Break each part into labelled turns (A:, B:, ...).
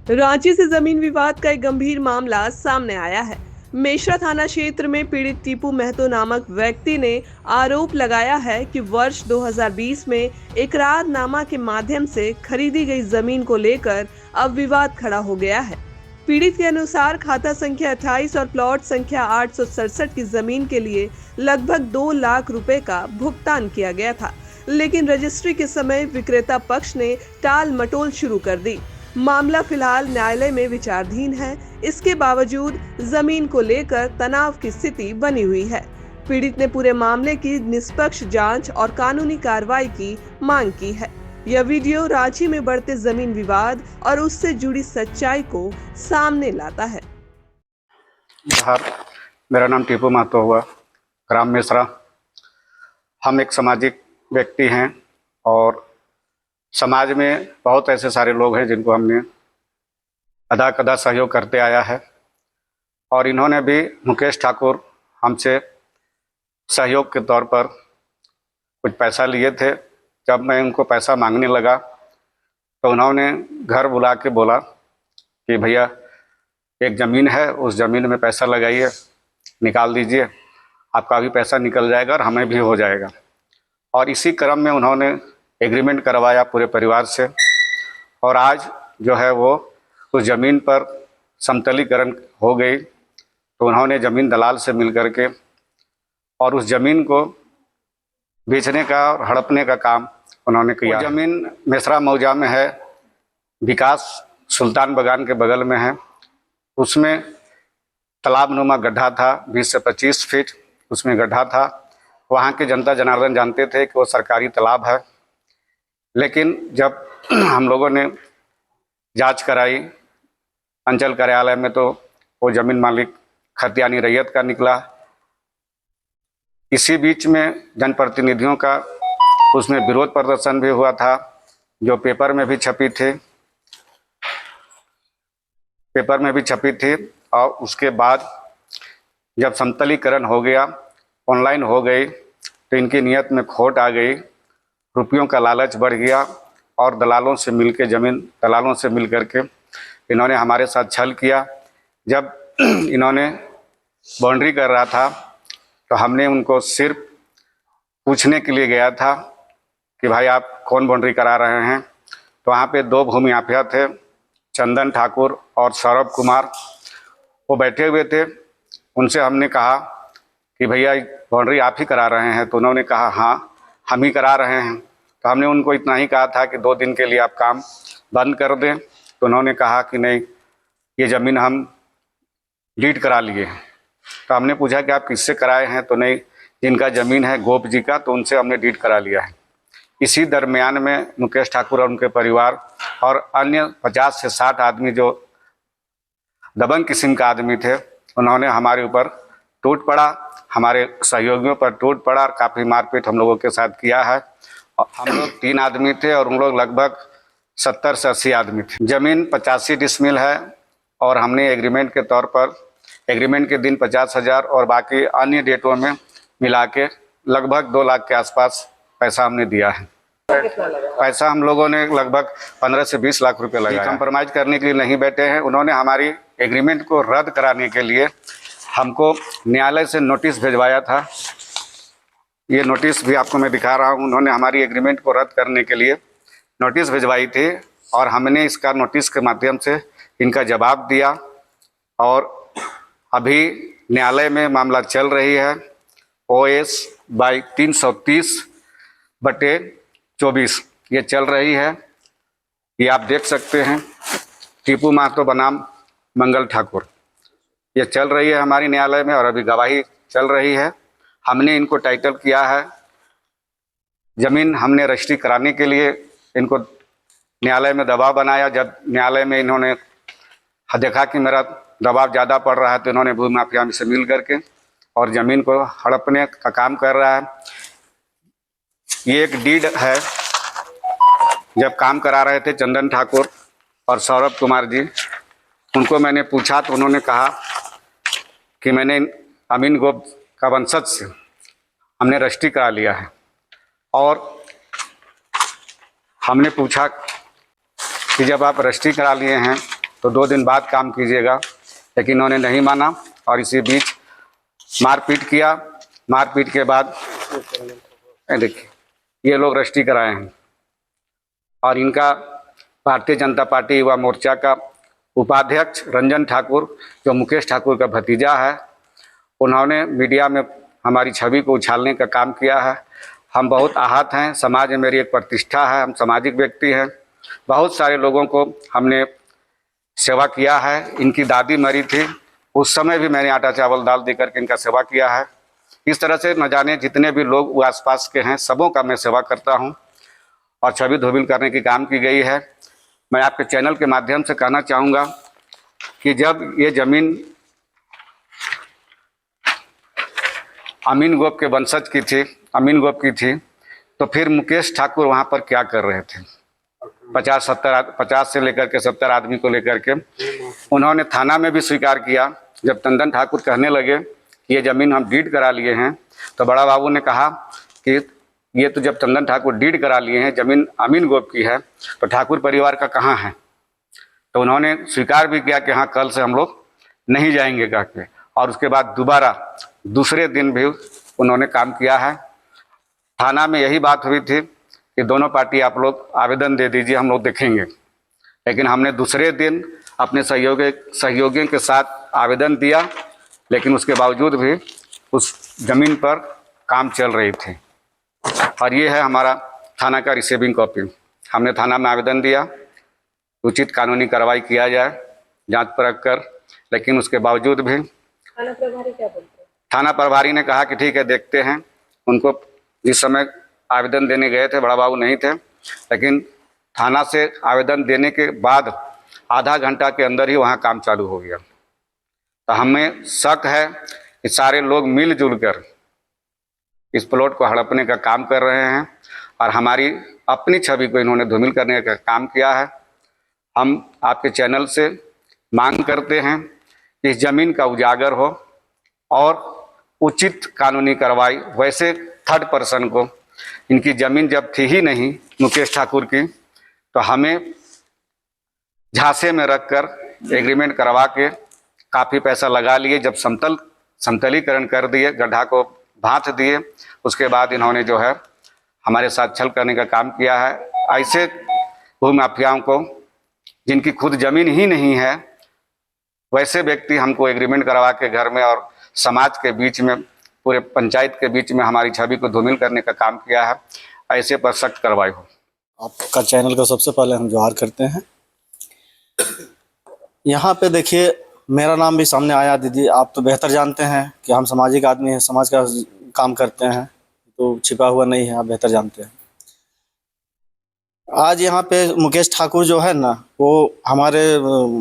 A: रांची से जमीन विवाद का एक गंभीर मामला सामने आया है। मेश्रा थाना क्षेत्र में पीड़ित टीपू महतो नामक व्यक्ति ने आरोप लगाया है कि वर्ष 2020 में इकरारनामा के माध्यम से खरीदी गई जमीन को लेकर अब विवाद खड़ा हो गया है। पीड़ित के अनुसार खाता संख्या 28 और प्लॉट संख्या 867 की जमीन के लिए लगभग 2 लाख रुपए का भुगतान किया गया था, लेकिन रजिस्ट्री के समय विक्रेता पक्ष ने टाल मटोल शुरू कर दी। मामला फिलहाल न्यायालय में विचाराधीन है। इसके बावजूद जमीन को लेकर तनाव की स्थिति बनी हुई है। पीड़ित ने पूरे मामले की निष्पक्ष जांच और कानूनी कार्रवाई की मांग की है। यह वीडियो रांची में बढ़ते जमीन विवाद और उससे जुड़ी सच्चाई को सामने लाता है।
B: मेरा नाम टीपू महतो हुआ, ग्राम मेसरा। हम एक सामाजिक व्यक्ति हैं और समाज में बहुत ऐसे सारे लोग हैं जिनको हमने अदा कदा सहयोग करते आया है और इन्होंने भी मुकेश ठाकुर हमसे सहयोग के तौर पर कुछ पैसा लिए थे। जब मैं उनको पैसा मांगने लगा तो उन्होंने घर बुला के बोला कि भैया एक ज़मीन है, उस ज़मीन में पैसा लगाइए, निकाल दीजिए, आपका भी पैसा निकल जाएगा और हमें भी हो जाएगा। और इसी क्रम में उन्होंने एग्रीमेंट करवाया पूरे परिवार से और आज जो है वो उस ज़मीन पर समतलीकरण हो गई। तो उन्होंने ज़मीन दलाल से मिल करके और उस ज़मीन को बेचने का और हड़पने का काम उन्होंने किया। ज़मीन मेसरा मौजा में है, विकास सुल्तान बगान के बगल में है। उसमें तालाबनुमा गड्ढा था, 20 से 25 फीट उसमें गड्ढा था। वहाँ के जनता जनार्दन जानते थे कि वो सरकारी तालाब है, लेकिन जब हम लोगों ने जांच कराई अंचल कार्यालय में तो वो ज़मीन मालिक खतियानी रैयत का निकला। इसी बीच में जनप्रतिनिधियों का उसमें विरोध प्रदर्शन भी हुआ था, जो पेपर में भी छपी थी। और उसके बाद जब समतलीकरण हो गया, ऑनलाइन हो गई, तो इनकी नीयत में खोट आ गई, रुपयों का लालच बढ़ गया और दलालों से मिल करके इन्होंने हमारे साथ छल किया। जब इन्होंने बाउंड्री कर रहा था तो हमने उनको सिर्फ पूछने के लिए गया था कि भाई आप कौन बाउंड्री करा रहे हैं। तो वहाँ पे 2 भूमि माफिया थे, चंदन ठाकुर और सौरभ कुमार, वो बैठे हुए थे। उनसे हमने कहा कि भैया बाउंड्री आप ही करा रहे हैं? तो उन्होंने कहा हाँ हम ही करा रहे हैं। तो हमने उनको इतना ही कहा था कि 2 दिन के लिए आप काम बंद कर दें। तो उन्होंने कहा कि नहीं, ये ज़मीन हम डीड करा लिए हैं। तो हमने पूछा कि आप किससे कराए हैं? तो नहीं, जिनका ज़मीन है गोप जी का, तो उनसे हमने डीड करा लिया है। इसी दरमियान में मुकेश ठाकुर और उनके परिवार और अन्य 50 से 60 आदमी जो दबंग किस्म का आदमी थे, उन्होंने हमारे ऊपर टूट पड़ा, हमारे सहयोगियों पर टूट पड़ा और काफ़ी मारपीट हम लोगों के साथ किया है। हम लोग 3 आदमी थे और उन लोग लगभग 70 से 80 आदमी थे। ज़मीन 85 डिसमिल है और हमने एग्रीमेंट के तौर पर एग्रीमेंट के दिन 50,000 और बाकी अन्य डेटों में मिला के लगभग 2 लाख के आसपास पैसा हमने दिया है। पैसा हम लोगों ने लगभग 15 से 20 लाख रुपए लगाया। कंप्रोमाइज़ करने के लिए नहीं बैठे हैं। उन्होंने हमारी एग्रीमेंट को रद्द कराने के लिए हमको न्यायालय से नोटिस भिजवाया था। ये नोटिस भी आपको मैं दिखा रहा हूँ। उन्होंने हमारी एग्रीमेंट को रद्द करने के लिए नोटिस भिजवाई थी और हमने इसका नोटिस के माध्यम से इनका जवाब दिया और अभी न्यायालय में मामला चल रही है। OS बाई 330/24 ये चल रही है। ये आप देख सकते हैं, टीपू महतो बनाम मंगल ठाकुर, ये चल रही है हमारी न्यायालय में और अभी गवाही चल रही है। हमने इनको टाइटल किया है। ज़मीन हमने रजिस्ट्री कराने के लिए इनको न्यायालय में दबाव बनाया। जब न्यायालय में इन्होंने देखा कि मेरा दबाव ज़्यादा पड़ रहा है तो इन्होंने भूमि माफिया से मिल करके और ज़मीन को हड़पने का काम कर रहा है। ये एक डीड है। जब काम करा रहे थे चंदन ठाकुर और सौरभ कुमार जी, उनको मैंने पूछा तो उन्होंने कहा कि मैंने अमीन गोप का वंशज से हमने रजिस्ट्री करा लिया है। और हमने पूछा कि जब आप रजिस्ट्री करा लिए हैं तो 2 दिन बाद काम कीजिएगा, लेकिन इन्होंने नहीं माना और इसी बीच मारपीट किया। मारपीट के बाद देखिए ये लोग रजिस्ट्री कराए हैं और इनका भारतीय जनता पार्टी युवा मोर्चा का उपाध्यक्ष रंजन ठाकुर, जो मुकेश ठाकुर का भतीजा है, उन्होंने मीडिया में हमारी छवि को उछालने का काम किया है। हम बहुत आहत हैं, समाज में मेरी एक प्रतिष्ठा है, हम सामाजिक व्यक्ति हैं, बहुत सारे लोगों को हमने सेवा किया है। इनकी दादी मरी थी, उस समय भी मैंने आटा चावल दाल देकर के इनका सेवा किया है। इस तरह से न जाने जितने भी लोग वो आसपास के हैं सबों का मैं सेवा करता हूं और छवि धूमिल करने की काम की गई है। मैं आपके चैनल के माध्यम से कहना चाहूँगा कि जब ये ज़मीन अमीन गोप के वंशज की थी, अमीन गोप की थी, तो फिर मुकेश ठाकुर वहाँ पर क्या कर रहे थे? 50 से लेकर के 70 आदमी को लेकर के उन्होंने थाना में भी स्वीकार किया। जब टंडन ठाकुर कहने लगे कि ये ज़मीन हम डीड करा लिए हैं, तो बड़ा बाबू ने कहा कि ये तो जब टंडन ठाकुर डीड करा लिए हैं, ज़मीन अमीन गोप की है, तो ठाकुर परिवार का कहाँ है? तो उन्होंने स्वीकार भी किया कि हाँ कल से हम लोग नहीं जाएंगे कह के, और उसके बाद दोबारा दूसरे दिन भी उन्होंने काम किया है। थाना में यही बात हुई थी कि दोनों पार्टी आप लोग आवेदन दे दीजिए, हम लोग देखेंगे, लेकिन हमने दूसरे दिन अपने सहयोगियों के साथ आवेदन दिया, लेकिन उसके बावजूद भी उस ज़मीन पर काम चल रही थी। और ये है हमारा थाना का रिसीविंग कॉपी। हमने थाना में आवेदन दिया, उचित कानूनी कार्रवाई किया जाए जांच परख कर, लेकिन उसके बावजूद भी
A: थाना प्रभारी क्या बोलते हैं?
B: थाना प्रभारी ने कहा कि ठीक है देखते हैं। उनको जिस समय आवेदन देने गए थे बड़ा बाबू नहीं थे, लेकिन थाना से आवेदन देने के बाद आधा घंटा के अंदर ही वहाँ काम चालू हो गया। तो हमें शक है कि सारे लोग मिलजुल कर इस प्लॉट को हड़पने का काम कर रहे हैं और हमारी अपनी छवि को इन्होंने धूमिल करने का काम किया है। हम आपके चैनल से मांग करते हैं कि इस ज़मीन का उजागर हो और उचित कानूनी कार्रवाई। वैसे थर्ड पर्सन को इनकी ज़मीन जब थी ही नहीं मुकेश ठाकुर की, तो हमें झांसे में रखकर एग्रीमेंट करवा के काफ़ी पैसा लगा लिए। जब समतलीकरण कर दिए, गड्ढा को भांत दिए, उसके बाद इन्होंने जो है हमारे साथ छल करने का काम किया है। ऐसे भूमाफियाओं को जिनकी खुद ज़मीन ही नहीं है, वैसे व्यक्ति हमको एग्रीमेंट करवा के घर में और समाज के बीच में, पूरे पंचायत के बीच में हमारी छवि को धूमिल करने का काम किया है। ऐसे पर सख्त कार्रवाई हो।
C: आपका चैनल को सबसे पहले हम जोहार करते हैं। यहाँ पे देखिए मेरा नाम भी सामने आया। दीदी आप तो बेहतर जानते हैं कि हम सामाजिक आदमी हैं, समाज का काम करते हैं, तो छिपा हुआ नहीं है, आप बेहतर जानते हैं। आज यहाँ पे मुकेश ठाकुर जो है ना, वो हमारे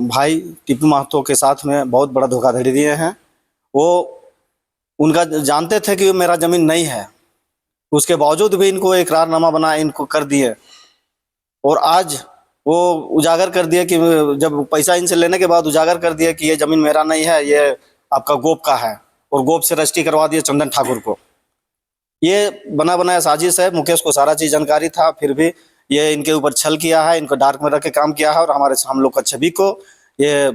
C: भाई टीपू महतो के साथ में बहुत बड़ा धोखाधड़ी दिए हैं। वो उनका जानते थे कि मेरा ज़मीन नहीं है, उसके बावजूद भी इनको इकरारनामा बना इनको कर दिए, और आज वो उजागर कर दिए कि जब पैसा इनसे लेने के बाद उजागर कर दिया कि ये ज़मीन मेरा नहीं है, ये आपका गोप का है, और गोप से रजिस्ट्री करवा दिए चंदन ठाकुर को। ये बना बनाया साजिश है। मुकेश को सारा चीज़ जानकारी था, फिर भी ये इनके ऊपर छल किया है, इनको डार्क में रख के काम किया है, और हम लोग का छवि को ये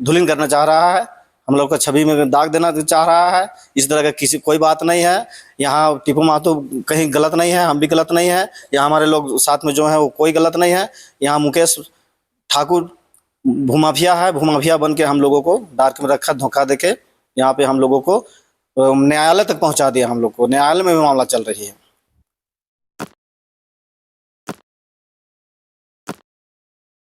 C: धुलिन करना चाह रहा है, हम लोग का छवि में दाग देना चाह रहा है। इस तरह का कोई बात नहीं है। यहाँ टीपू महतो कहीं गलत नहीं है, हम भी गलत नहीं है, यहाँ हमारे लोग साथ में जो है वो कोई गलत नहीं है। यहाँ मुकेश ठाकुर भूमाफिया है, भूमाफिया बन के हम लोगों को डार्क में रखा, धोखा देके यहाँ पे हम लोगों को न्यायालय तक पहुँचा दिया। हम लोग को न्यायालय में भी मामला चल रही है।